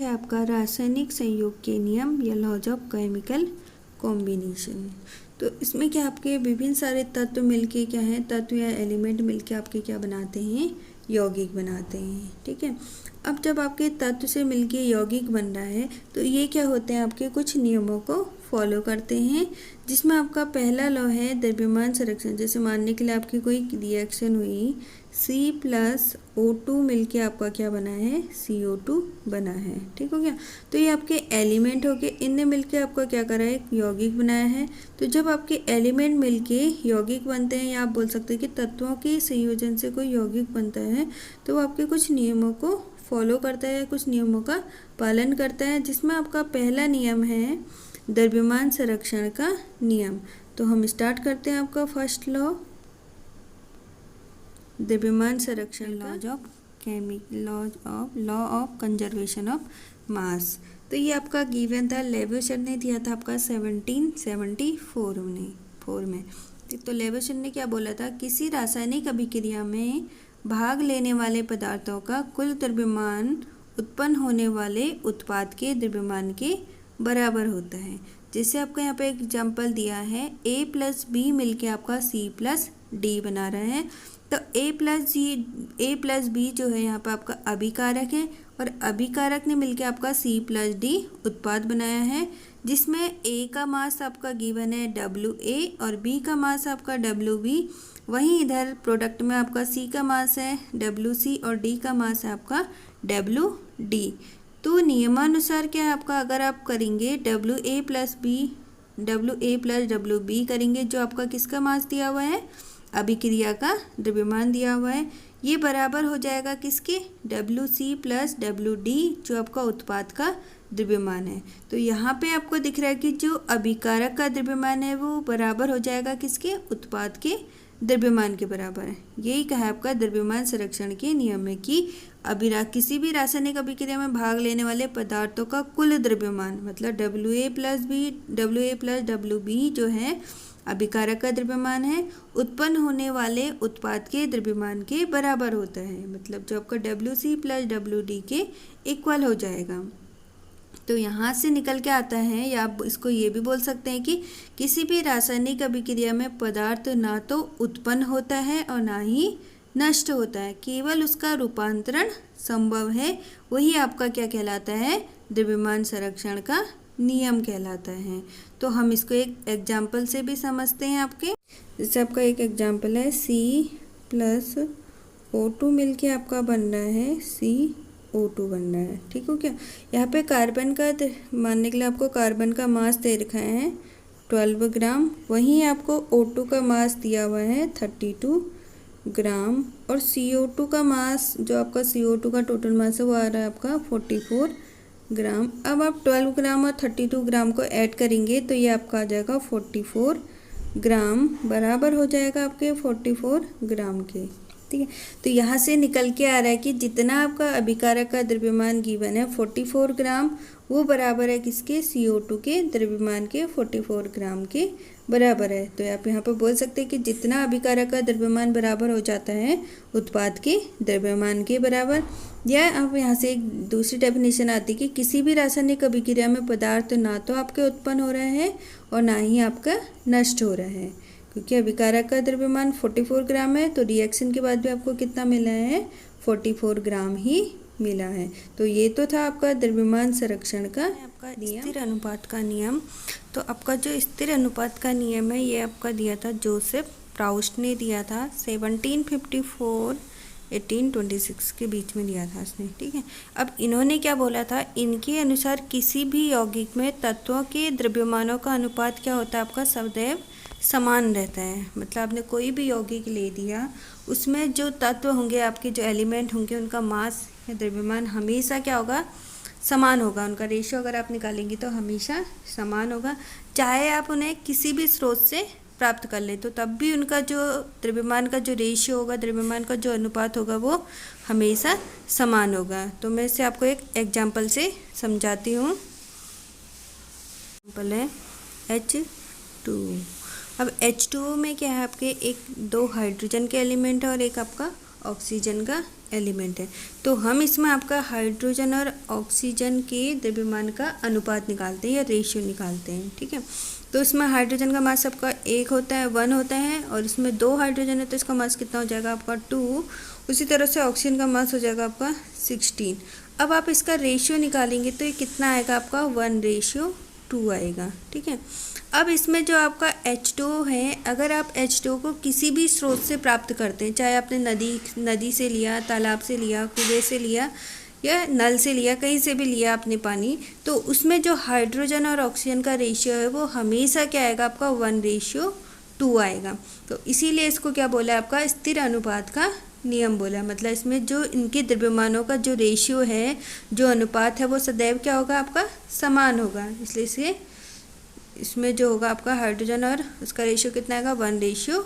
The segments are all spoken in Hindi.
है आपका रासायनिक संयोग के नियम या लॉज ऑफ केमिकल कॉम्बिनेशन। तो इसमें क्या आपके विभिन्न सारे तत्व मिलके क्या है, तत्व या एलिमेंट मिलके आपके क्या बनाते हैं, यौगिक बनाते हैं। ठीक है, अब जब आपके तत्व से मिलके यौगिक बन रहा है तो ये क्या होते हैं, आपके कुछ नियमों को फॉलो करते हैं, जिसमें आपका पहला लॉ है द्रव्यमान संरक्षण। जैसे मानने के लिए आपकी कोई रिएक्शन हुई, C+O2 मिलके आपका क्या बना है, CO2 बना है। ठीक हो गया, तो ये आपके एलिमेंट हो गए, इनने मिलके आपका क्या करा है, यौगिक बनाया है। तो जब आपके एलिमेंट मिलके यौगिक बनते हैं, या आप बोल सकते हैं कि तत्वों के संयोजन से कोई यौगिक बनता है, तो वो आपके कुछ नियमों को फॉलो करता है, कुछ नियमों का पालन करता है, जिसमें आपका पहला नियम है द्रव्यमान संरक्षण का नियम। तो हम स्टार्ट करते हैं आपका फर्स्ट लॉ, द्रव्यमान संरक्षण, law of conservation of mass. तो ये आपका गिवन था, लेवोसर ने दिया था आपका 1774 में। तो लेवोसर ने क्या बोला था, किसी रासायनिक अभिक्रिया में भाग लेने वाले पदार्थों का कुल द्रव्यमान उत्पन्न होने वाले उत्पाद के द्रव्यमान के बराबर होता है। जैसे आपका यहाँ पे एग्जाम्पल दिया है, A+B मिलके आपका C+D बना रहा है। तो A+B जो है यहाँ पे आपका अभिकारक है, और अभिकारक ने मिलके आपका C+D उत्पाद बनाया है, जिसमें A का मास आपका गिवन है WA और B का मास आपका WB। वहीं इधर प्रोडक्ट में आपका C का मास है WC और D का मास है आपका WD। तो नियमानुसार क्या है आपका, अगर आप करेंगे WA+WB करेंगे, जो आपका किसका मास दिया हुआ है, अभिक्रिया का द्रव्यमान दिया हुआ है, ये बराबर हो जाएगा किसके, WC+WD, जो आपका उत्पाद का द्रव्यमान है। तो यहाँ पे आपको दिख रहा है कि जो अभिकारक का द्रव्यमान है वो बराबर हो जाएगा किसके, उत्पाद के द्रव्यमान के बराबर है। यही कहा आपका द्रव्यमान संरक्षण के नियम में कि किसी भी रासायनिक अभिक्रिया में भाग लेने वाले पदार्थों का कुल द्रव्यमान, मतलब WA+WB जो है अभिकारक का द्रव्यमान है, उत्पन्न होने वाले उत्पाद के द्रव्यमान के बराबर होता है। मतलब जो आपका WC+WD के इक्वल हो जाएगा। तो यहाँ से निकल के आता है, या आप इसको ये भी बोल सकते हैं कि किसी भी रासायनिक अभिक्रिया में पदार्थ ना तो उत्पन्न होता है और ना ही नष्ट होता है, केवल उसका रूपांतरण संभव है। वही आपका क्या कहलाता है, द्रव्यमान संरक्षण का नियम कहलाता है। तो हम इसको एक एग्जाम्पल से भी समझते हैं आपके। जैसे आपका एक एग्जाम्पल है, C+O2 मिलके आपका बन रहा है CO2 बन रहा है। ठीक हो क्या, यहाँ पे कार्बन का मानने के लिए आपको कार्बन का मास दे रखा है 12 ग्राम, वहीं आपको O2 का मास दिया हुआ है 32 ग्राम, और CO2 का मास, जो आपका CO2 का टोटल मास है वो आ रहा है आपका 44 ग्राम। अब आप 12 ग्राम और 32 ग्राम को ऐड करेंगे तो ये आपका आ जाएगा 44 ग्राम, बराबर हो जाएगा आपके 44 ग्राम के। ठीक है, तो यहाँ से निकल के आ रहा है कि जितना आपका अभिकारक का द्रव्यमान गिवन है 44 ग्राम, वो बराबर है किसके, CO2 के द्रव्यमान के 44 ग्राम के बराबर है। तो आप यहाँ पर बोल सकते हैं कि जितना अभिकारक का द्रव्यमान बराबर हो जाता है उत्पाद के द्रव्यमान के बराबर। या आप यहाँ से एक दूसरी डेफिनेशन आती है कि किसी भी रासायनिक अभिक्रिया में पदार्थ ना तो आपके उत्पन्न हो रहा है और ना ही आपका नष्ट हो रहा है, क्योंकि अभिकारक का द्रव्यमान 44 ग्राम है, तो रिएक्शन के बाद भी आपको कितना मिला है, 44 ग्राम ही मिला है। तो ये तो था आपका द्रव्यमान संरक्षण का आपका स्थिर अनुपात का नियम। तो आपका जो स्थिर अनुपात का नियम है ये आपका दिया था जोसेफ प्राउस्ट ने दिया था 1754-1826 के बीच में दिया था इसने। ठीक है, अब इन्होंने क्या बोला था, इनके अनुसार किसी भी यौगिक में तत्वों के द्रव्यमानों का अनुपात क्या होता है, आपका सदैव समान रहता है। मतलब आपने कोई भी यौगिक ले दिया, उसमें जो तत्व होंगे, आपके जो एलिमेंट होंगे, उनका मास या द्रव्यमान हमेशा क्या होगा, समान होगा। उनका रेशियो अगर आप निकालेंगे तो हमेशा समान होगा, चाहे आप उन्हें किसी भी स्रोत से प्राप्त कर ले, तो तब भी उनका जो द्रव्यमान का जो रेशियो होगा, द्रव्यमान का जो अनुपात होगा, वो हमेशा समान होगा। तो मैं इसे आपको एक एग्जाम्पल से समझाती हूँ। एग्जाम्पल है H2। अब H2O में क्या है, आपके दो हाइड्रोजन के एलिमेंट है और एक आपका ऑक्सीजन का एलिमेंट है। तो हम इसमें आपका हाइड्रोजन और ऑक्सीजन के द्रव्यमान का अनुपात निकालते हैं या रेशियो निकालते हैं, ठीक है। तो इसमें हाइड्रोजन का मास आपका 1 होता है, 1 होता है, और इसमें 2 हाइड्रोजन है तो इसका मास कितना हो जाएगा आपका 2। उसी तरह से ऑक्सीजन का मास हो जाएगा आपका 16। अब आप इसका रेशियो निकालेंगे तो ये कितना आएगा आपका 1:2 आएगा, ठीक है। अब इसमें जो आपका H2O है, अगर आप H2O को किसी भी स्रोत से प्राप्त करते हैं, चाहे आपने नदी से लिया, तालाब से लिया, कुएं से लिया या नल से लिया, कहीं से भी लिया आपने पानी, तो उसमें जो हाइड्रोजन और ऑक्सीजन का रेशियो है वो हमेशा क्या आएगा आपका 1:2 आएगा। तो इसीलिए इसको क्या बोला है आपका स्थिर अनुपात का नियम बोला है। मतलब इसमें जो इनके द्रव्यमानों का जो रेशियो है, जो अनुपात है, वो सदैव क्या होगा आपका समान होगा। इसलिए इसमें जो होगा आपका हाइड्रोजन और उसका रेशियो कितना आएगा 1:2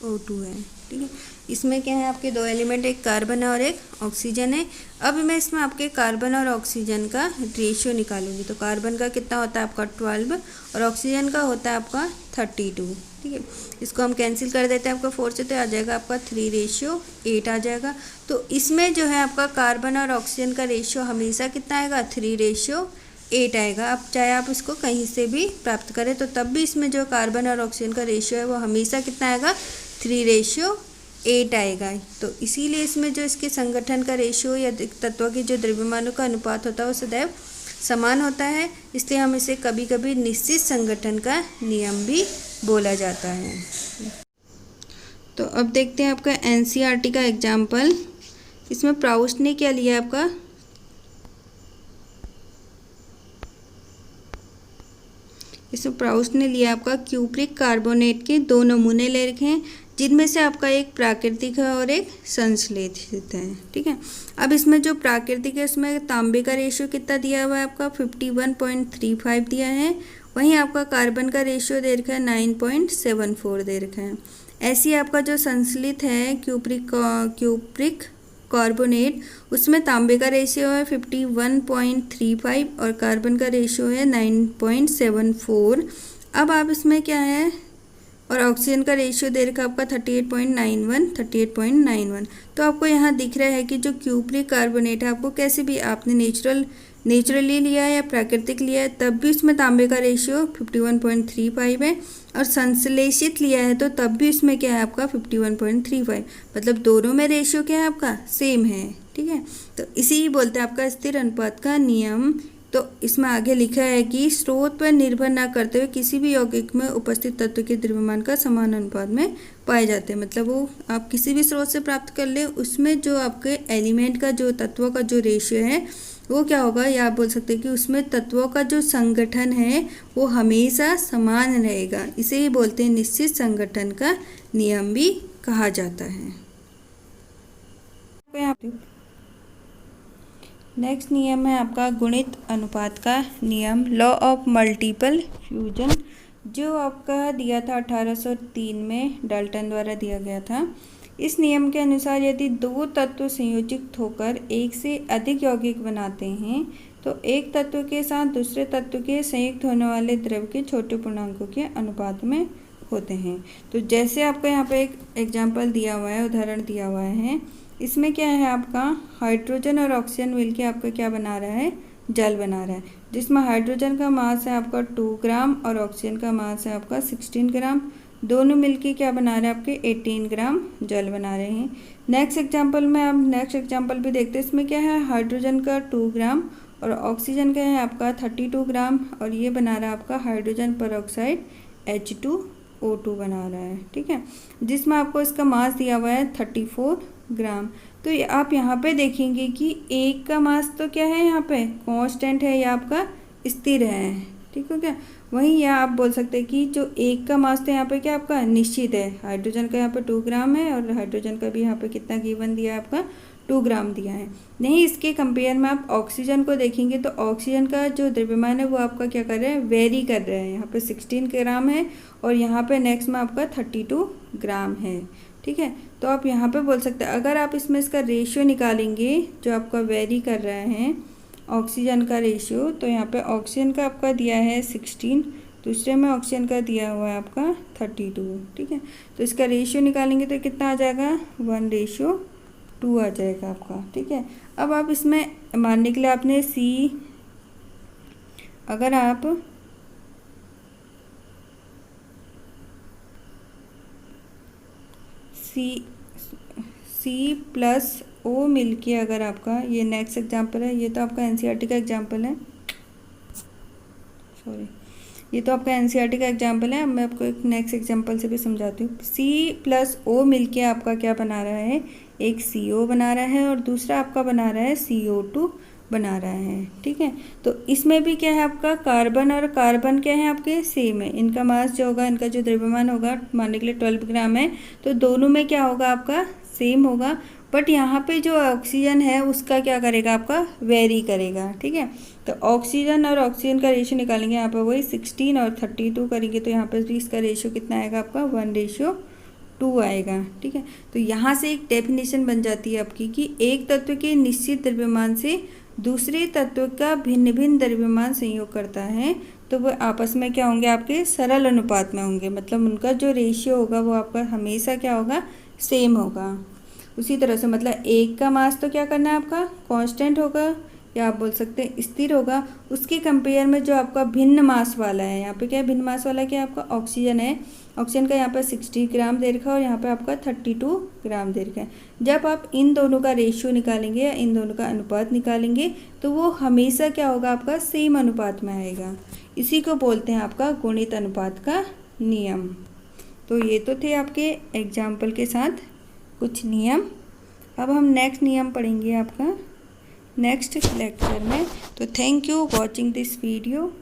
O2 है, ठीक है। इसमें क्या है आपके 2 एलिमेंट, एक कार्बन है और एक ऑक्सीजन है। अब मैं इसमें आपके कार्बन और ऑक्सीजन का रेशियो निकालूंगी। तो कार्बन का कितना होता है आपका 12 और ऑक्सीजन का होता है आपका 32, ठीक है। इसको हम कैंसिल कर देते हैं आपका 4 से, तो आ जाएगा आपका 3:8 आ जाएगा। तो इसमें जो है आपका कार्बन और ऑक्सीजन का रेशियो हमेशा कितना आएगा 3:8 आएगा। अब चाहे आप इसको कहीं से भी प्राप्त करें तो तब भी इसमें जो कार्बन और ऑक्सीजन का रेशियो है वो हमेशा कितना आएगा 3:8 आएगा। तो इसीलिए इसमें जो इसके संगठन का रेशियो या तत्वों के जो द्रव्यमानों का अनुपात होता है वो सदैव समान होता है। इसलिए हम इसे कभी कभी निश्चित संगठन का नियम भी बोला जाता है। तो अब देखते हैं आपका NCERT का एग्जाम्पल। इसमें प्राउस्ट ने क्या लिया आपका, इसमें प्राउस्ट ने लिया आपका क्यूप्रिक कार्बोनेट के 2 नमूने ले रखे हैं, जिनमें से आपका एक प्राकृतिक है और एक संश्लेषित है, ठीक है। अब इसमें जो प्राकृतिक है उसमें तांबे का रेशियो कितना दिया हुआ है आपका 51.35 दिया है। वहीं आपका कार्बन का रेशियो दे रखा है 9.74 दे रखा है। ऐसी आपका जो संश्लित है क्यूप्रिक कार्बोनेट, उसमें तांबे का रेशियो है 51.35 और कार्बन का रेशियो है 9.74। अब आप इसमें क्या है, और ऑक्सीजन का रेशियो दे रखा है आपका 38.91। तो आपको यहाँ दिख रहा है कि जो क्यूप्रिक कार्बोनेट है, आपको कैसे भी आपने नेचुरली लिया है या प्राकृतिक लिया है, तब भी उसमें तांबे का रेशियो 51.35 है, और संश्लेषित लिया है तो तब भी इसमें क्या है आपका 51.35। मतलब दोनों में रेशियो क्या है आपका सेम है, ठीक है। तो इसी बोलते हैं आपका स्थिर अनुपात का नियम। तो इसमें आगे लिखा है कि स्रोत पर निर्भर न करते हुए किसी भी यौगिक में उपस्थित तत्व के द्रव्यमान का समान अनुपात में पाए जाते हैं। मतलब वो आप किसी भी स्रोत से प्राप्त कर ले, उसमें जो आपके एलिमेंट का जो तत्वों का जो रेशियो है वो क्या होगा, या आप बोल सकते हैं कि उसमें तत्वों का जो संगठन है वो हमेशा समान रहेगा। इसे ही बोलते हैं निश्चित संगठन का नियम भी कहा जाता है। नेक्स्ट नियम है आपका गुणित अनुपात का नियम, लॉ ऑफ मल्टीपल फ्यूजन, जो आपका दिया था 1803 में डाल्टन द्वारा दिया गया था। इस नियम के अनुसार यदि 2 तत्व संयोजित होकर एक से अधिक यौगिक बनाते हैं तो एक तत्व के साथ दूसरे तत्व के संयुक्त होने वाले द्रव्य के छोटे पूर्णांकों के अनुपात में होते हैं। तो जैसे आपको यहाँ पे एक एग्जाम्पल दिया हुआ है, उदाहरण दिया हुआ है, इसमें क्या है आपका हाइड्रोजन और ऑक्सीजन मिलके आपका क्या बना रहा है, जल बना रहा है, जिसमें हाइड्रोजन का मास है आपका 2 ग्राम और ऑक्सीजन का मास है आपका 16 ग्राम। दोनों मिलके क्या बना रहे हैं आपके 18 ग्राम जल बना रहे हैं। नेक्स्ट एग्जांपल में आप नेक्स्ट एग्जांपल भी देखते हैं। इसमें क्या है, हाइड्रोजन का 2 ग्राम और ऑक्सीजन का है आपका 32 ग्राम, और ये बना रहा है आपका हाइड्रोजन परऑक्साइड H2O2 बना रहा है, ठीक है, जिसमें आपको इसका मास दिया हुआ है 34 ग्राम। तो ये आप यहाँ पे देखेंगे कि एक का मास तो क्या है यहाँ पे कांस्टेंट है या आपका स्थिर है, ठीक है क्या। वहीं यह आप बोल सकते हैं कि जो एक का मास तो यहाँ पे क्या आपका निश्चित है, हाइड्रोजन का यहाँ पे 2 ग्राम है और हाइड्रोजन का भी यहाँ पे कितना गिवन दिया है आपका 2 ग्राम दिया है। नहीं, इसके कंपेयर में आप ऑक्सीजन को देखेंगे तो ऑक्सीजन का जो द्रव्यमान है वो आपका क्या कर रहे हैं, वेरी कर रहे हैं। यहाँ पे 16 ग्राम है और यहाँ पे नेक्स्ट में आपका 32 ग्राम है, ठीक है। तो आप यहाँ पे बोल सकते हैं, अगर आप इसमें इसका रेशियो निकालेंगे जो आपका वेरी कर रहा है ऑक्सीजन का रेशियो, तो यहाँ पे ऑक्सीजन का आपका दिया है 16 दूसरे में ऑक्सीजन का दिया हुआ है आपका 32, ठीक है। तो इसका रेशियो निकालेंगे तो कितना आ जाएगा 1:2 आ जाएगा आपका, ठीक है। अब आप इसमें मानने के लिए आपने अगर आप सी प्लस ओ मिल के अगर आपका, ये नेक्स्ट एग्जाम्पल है, ये तो आपका एनसीईआरटी का एग्जाम्पल है, सॉरी, ये तो आपका एनसीईआरटी का एग्जाम्पल है। अब मैं आपको एक नेक्स्ट एग्जाम्पल से भी समझाती हूँ। सी प्लस ओ मिल के आपका क्या बना रहा है, एक CO बना रहा है और दूसरा आपका बना रहा है CO2 बना रहा है, ठीक है। तो इसमें भी क्या है आपका कार्बन और कार्बन क्या है आपके सेम है, इनका मास जो होगा, इनका जो द्रव्यमान होगा मानने के लिए 12 ग्राम है, तो दोनों में क्या होगा आपका सेम होगा। बट यहाँ पे जो ऑक्सीजन है उसका क्या करेगा आपका वेरी करेगा, ठीक है। तो ऑक्सीजन और ऑक्सीजन का रेशियो निकालेंगे, यहाँ पर वही 16 और 32 करेंगे, तो यहाँ पर भी इसका रेशियो कितना आएगा आपका 1:2 आएगा, ठीक है। तो यहाँ से एक डेफिनेशन बन जाती है आपकी कि एक तत्व के निश्चित द्रव्यमान से दूसरे तत्व का भिन्न भिन्न द्रव्यमान संयोग करता है तो वो आपस में क्या होंगे आपके सरल अनुपात में होंगे, मतलब उनका जो रेशियो होगा वो आपका हमेशा क्या होगा सेम होगा। उसी तरह से मतलब एक का मास तो क्या करना है आपका कांस्टेंट होगा या आप बोल सकते हैं स्थिर होगा, उसके कंपेयर में जो आपका भिन्न मास वाला है, यहाँ पे क्या है भिन्न मास वाला क्या आपका ऑक्सीजन है, ऑक्सीजन का यहाँ पर 60 ग्राम दे रखा है और यहाँ पे आपका 32 ग्राम दे रखा है। जब आप इन दोनों का रेशियो निकालेंगे या इन दोनों का अनुपात निकालेंगे तो वो हमेशा क्या होगा आपका सेम अनुपात में आएगा। इसी को बोलते हैं आपका गुणित अनुपात का नियम। तो ये तो थे आपके एग्जाम्पल के साथ कुछ नियम। अब हम नेक्स्ट नियम पढ़ेंगे आपका नेक्स्ट लेक्चर में। तो thank you watching this video.